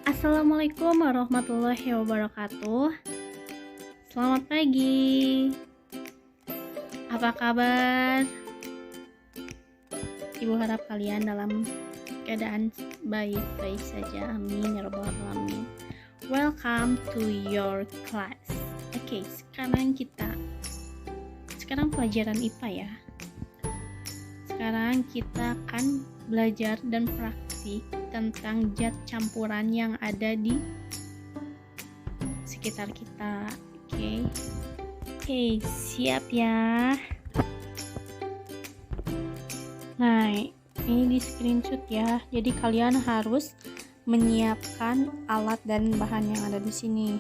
Assalamualaikum warahmatullahi wabarakatuh. Selamat pagi. Apa kabar? Ibu harap kalian dalam keadaan baik-baik saja. Amin ya rabbal alamin. Welcome to your class. Oke, sekarang pelajaran IPA ya. Sekarang kita akan belajar dan praktik tentang zat campuran yang ada di sekitar kita. Oke, siap ya. Nah, ini di screenshot ya. Jadi kalian harus menyiapkan alat dan bahan yang ada di sini.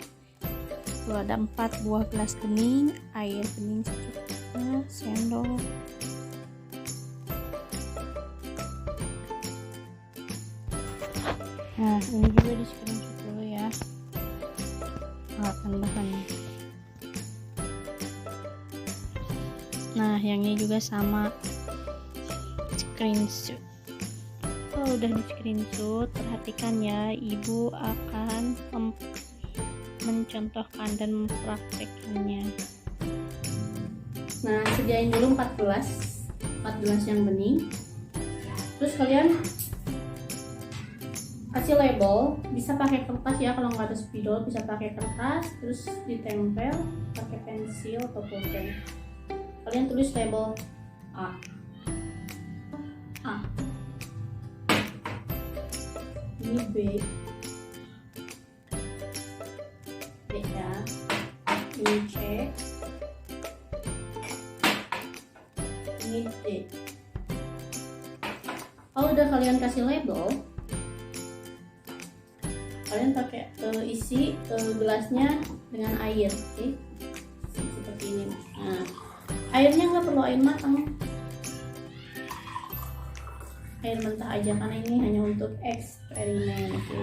Tuh ada 4 buah gelas bening, air bening secukupnya, sendok. Nah, ini juga di screenshot dulu ya, alat dan bahannya. Nah, yang ini juga sama, screenshot. Kalau udah di screenshot, perhatikan ya, ibu akan mencontohkan dan mempraktekannya. Nah, sediain dulu 4 gelas yang bening. Terus kalian kasih label, bisa pakai kertas ya, kalau nggak ada spidol bisa pakai kertas, terus ditempel pakai pensil atau pulpen. Kalian tulis label A, ini B ya, ini C, ini D. Kalau udah kalian kasih label, kalian pakai isi gelasnya dengan air, oke? Seperti ini. Nah, airnya nggak perlu air matang, air mentah aja karena ini hanya untuk eksperimen, oke?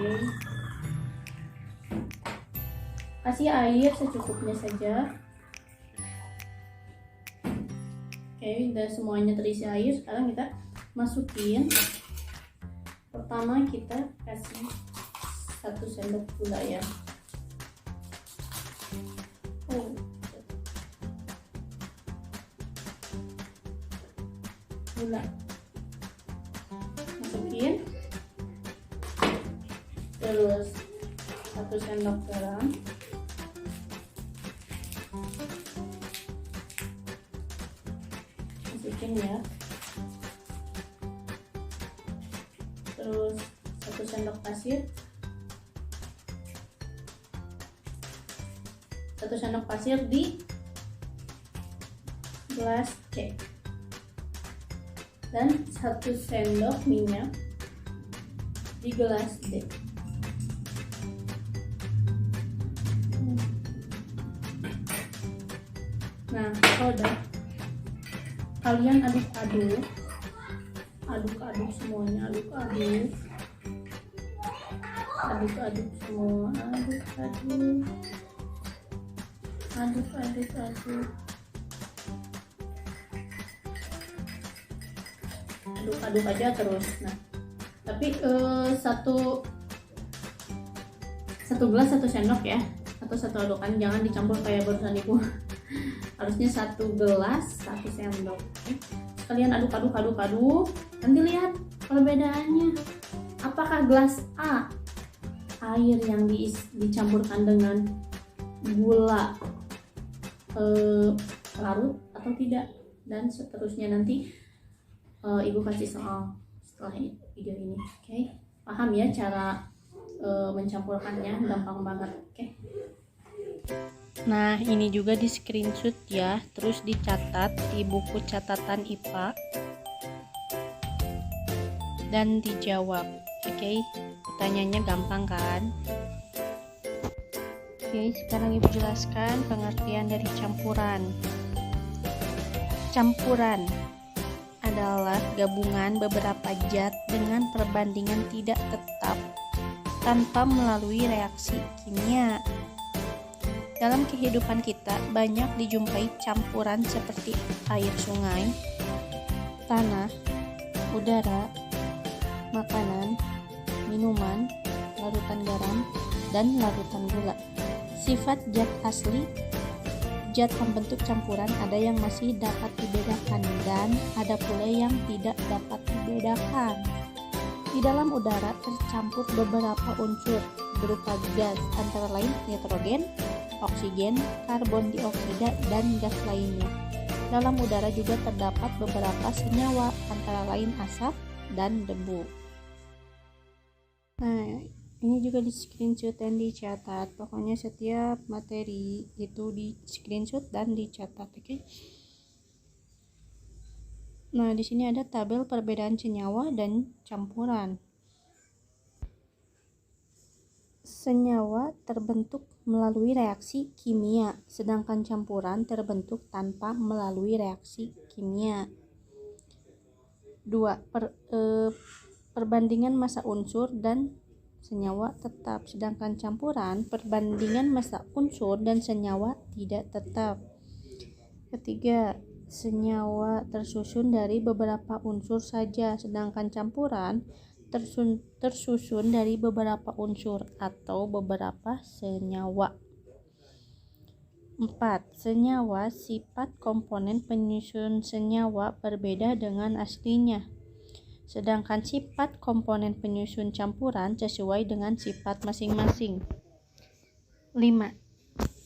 Kasih air secukupnya saja. Oke, udah semuanya terisi air. Sekarang kita masukin. Pertama kita kasih 1 sendok gula ya. Gula masukin, terus 1 sendok garam, masukin ya, terus 1 sendok pasir, 1 sendok pasir di gelas C, dan 1 sendok minyak di gelas D. Nah, kalau udah kalian aduk-aduk semuanya, aduk-aduk semua, aduk aja terus. Nah, tapi satu gelas 1 sendok ya, atau 1 adukan, jangan dicampur kayak barusan ibu. Harusnya 1 gelas 1 sendok. Kalian aduk, nanti lihat perbedaannya. Apakah gelas A air yang dicampurkan dengan gula larut atau tidak, dan seterusnya. Nanti ibu kasih soal setelah video ini. Oke, paham ya cara mencampurkannya, gampang banget. Oke. Nah, ini juga di screenshot ya, terus dicatat di buku catatan IPA dan dijawab. Oke, pertanyaannya gampang kan? Oke, sekarang ibu jelaskan pengertian dari campuran. Campuran adalah gabungan beberapa zat dengan perbandingan tidak tetap tanpa melalui reaksi kimia. Dalam kehidupan kita banyak dijumpai campuran seperti air sungai, tanah, udara, makanan, minuman, larutan garam, dan larutan gula. Sifat zat asli. Zat pembentuk campuran ada yang masih dapat dibedakan dan ada pula yang tidak dapat dibedakan. Di dalam udara tercampur beberapa unsur berupa gas antara lain nitrogen, oksigen, karbon dioksida, dan gas lainnya. Dalam udara juga terdapat beberapa senyawa antara lain asap dan debu. Nah, ini juga di screenshot dan dicatat. Pokoknya setiap materi itu di screenshot dan dicatat, oke? Nah, di sini ada tabel perbedaan senyawa dan campuran. Senyawa terbentuk melalui reaksi kimia, sedangkan campuran terbentuk tanpa melalui reaksi kimia. 2. Perbandingan massa unsur dan senyawa tetap, sedangkan campuran perbandingan massa unsur dan senyawa tidak tetap. 3. Senyawa tersusun dari beberapa unsur saja, sedangkan campuran tersusun dari beberapa unsur atau beberapa senyawa. 4. Senyawa, sifat komponen penyusun senyawa berbeda dengan aslinya, sedangkan sifat komponen penyusun campuran sesuai dengan sifat masing-masing. 5.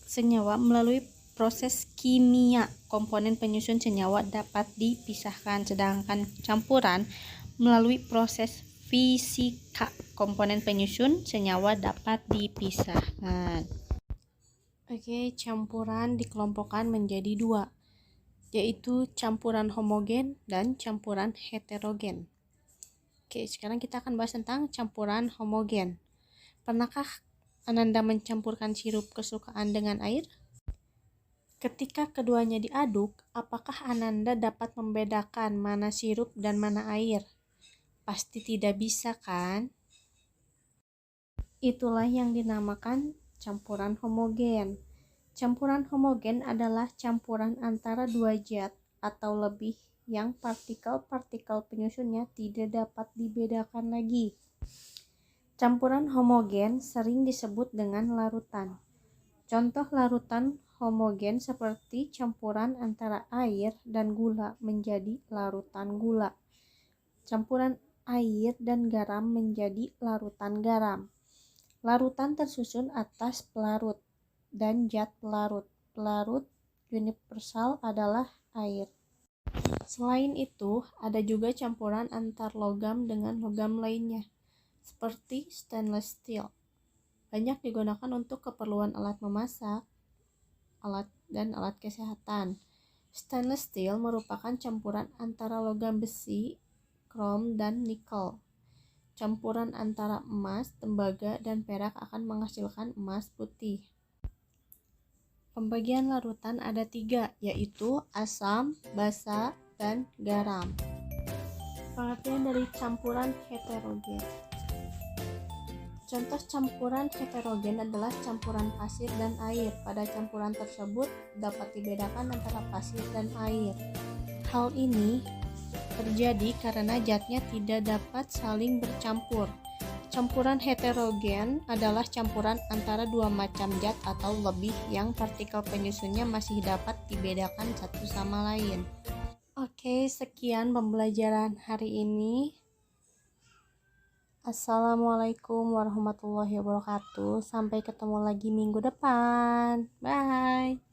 Senyawa melalui proses kimia, komponen penyusun senyawa dapat dipisahkan, sedangkan campuran melalui proses fisika, komponen penyusun senyawa dapat dipisahkan. Oke, campuran dikelompokkan menjadi 2, yaitu campuran homogen dan campuran heterogen. Oke, sekarang kita akan bahas tentang campuran homogen. Pernahkah Ananda mencampurkan sirup kesukaan dengan air? Ketika keduanya diaduk, apakah Ananda dapat membedakan mana sirup dan mana air? Pasti tidak bisa, kan? Itulah yang dinamakan campuran homogen. Campuran homogen adalah campuran antara dua zat atau lebih yang partikel-partikel penyusunnya tidak dapat dibedakan lagi. Campuran homogen sering disebut dengan larutan. Contoh larutan homogen seperti campuran antara air dan gula menjadi larutan gula. Campuran air dan garam menjadi larutan garam. Larutan tersusun atas pelarut dan zat pelarut. Pelarut universal adalah air. Selain itu, ada juga campuran antar logam dengan logam lainnya, seperti stainless steel. Banyak digunakan untuk keperluan alat memasak, dan alat kesehatan. Stainless steel merupakan campuran antara logam besi, krom, dan nikel. Campuran antara emas, tembaga, dan perak akan menghasilkan emas putih. Pembagian larutan ada 3, yaitu asam, basa, dan garam. Pengertian dari campuran heterogen. Contoh campuran heterogen adalah campuran pasir dan air. Pada campuran tersebut dapat dibedakan antara pasir dan air. Hal ini terjadi karena zatnya tidak dapat saling bercampur. Campuran heterogen adalah campuran antara dua macam zat atau lebih yang partikel penyusunnya masih dapat dibedakan satu sama lain. Oke, sekian pembelajaran hari ini. Assalamualaikum warahmatullahi wabarakatuh. Sampai ketemu lagi minggu depan. Bye.